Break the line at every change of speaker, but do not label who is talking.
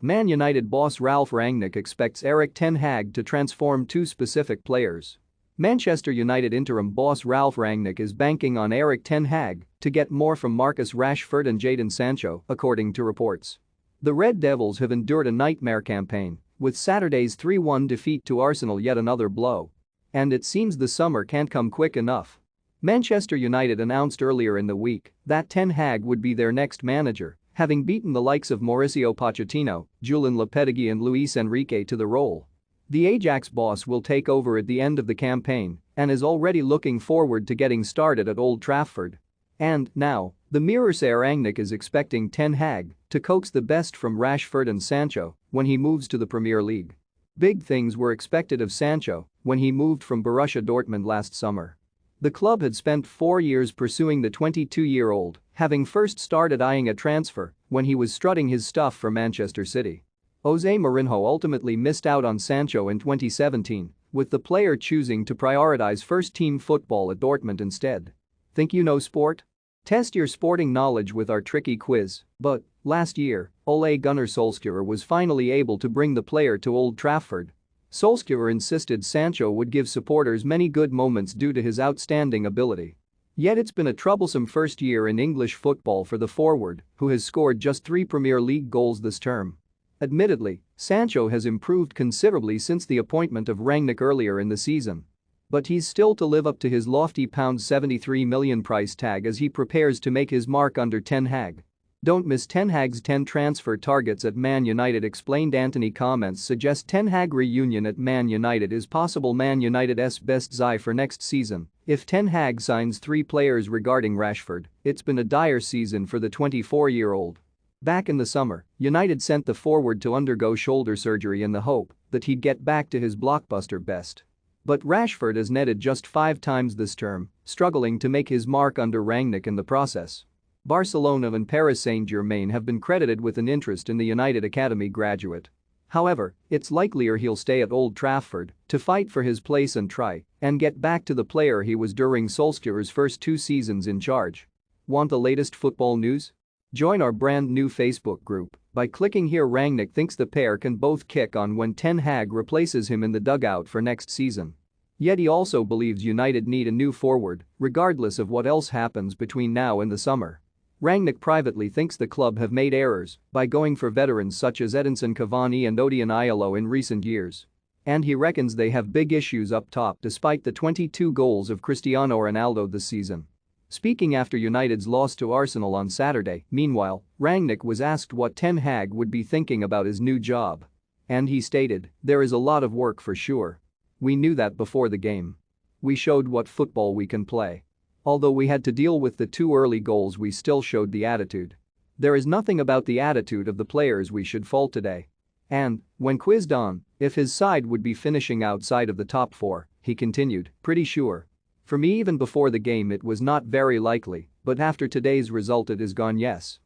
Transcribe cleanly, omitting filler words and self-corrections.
Man United boss Ralf Rangnick expects Erik ten Hag to transform two specific players. Manchester United interim boss Ralf Rangnick is banking on Erik ten Hag to get more from Marcus Rashford and Jadon Sancho, according to reports. The Red Devils have endured a nightmare campaign, with Saturday's 3-1 defeat to Arsenal yet another blow. And it seems the summer can't come quick enough. Manchester United announced earlier in the week that ten Hag would be their next manager, having beaten the likes of Mauricio Pochettino, Julen Lopetegui and Luis Enrique to the role. The Ajax boss will take over at the end of the campaign and is already looking forward to getting started at Old Trafford. And now, the Mirror says Rangnick is expecting ten Hag to coax the best from Rashford and Sancho when he moves to the Premier League. Big things were expected of Sancho when he moved from Borussia Dortmund last summer. The club had spent 4 years pursuing the 22-year-old, having first started eyeing a transfer when he was strutting his stuff for Manchester City. Jose Mourinho ultimately missed out on Sancho in 2017, with the player choosing to prioritize first-team football at Dortmund instead. Think you know sport? Test your sporting knowledge with our tricky quiz, but last year, Ole Gunnar Solskjaer was finally able to bring the player to Old Trafford. Solskjaer insisted Sancho would give supporters many good moments due to his outstanding ability. Yet it's been a troublesome first year in English football for the forward, who has scored just 3 Premier League goals this term. Admittedly, Sancho has improved considerably since the appointment of Rangnick earlier in the season. But he's still to live up to his lofty £73 million price tag as he prepares to make his mark under ten Hag. Don't miss ten Hag's 10 transfer targets at Man United explained. Anthony comments suggest ten Hag reunion at Man United is possible. Man United's best zai for next season. If ten Hag signs 3 players. Regarding Rashford, it's been a dire season for the 24-year-old. Back in the summer, United sent the forward to undergo shoulder surgery in the hope that he'd get back to his blockbuster best. But Rashford has netted just 5 times this term, struggling to make his mark under Rangnick in the process. Barcelona and Paris Saint-Germain have been credited with an interest in the United Academy graduate. However, it's likelier he'll stay at Old Trafford to fight for his place and try and get back to the player he was during Solskjaer's first 2 seasons in charge. Want the latest football news? Join our brand new Facebook group by clicking here. Rangnick thinks the pair can both kick on when ten Hag replaces him in the dugout for next season. Yet he also believes United need a new forward, regardless of what else happens between now and the summer. Rangnick privately thinks the club have made errors by going for veterans such as Edinson Cavani and Odion Ighalo in recent years. And he reckons they have big issues up top despite the 22 goals of Cristiano Ronaldo this season. Speaking after United's loss to Arsenal on Saturday, meanwhile, Rangnick was asked what ten Hag would be thinking about his new job. And he stated, "There is a lot of work for sure. We knew that before the game. We showed what football we can play. Although we had to deal with the 2 early goals, we still showed the attitude. There is nothing about the attitude of the players we should fault today." And, when quizzed on if his side would be finishing outside of the top 4, he continued, "Pretty sure. For me even before the game it was not very likely, but after today's result it is gone yes."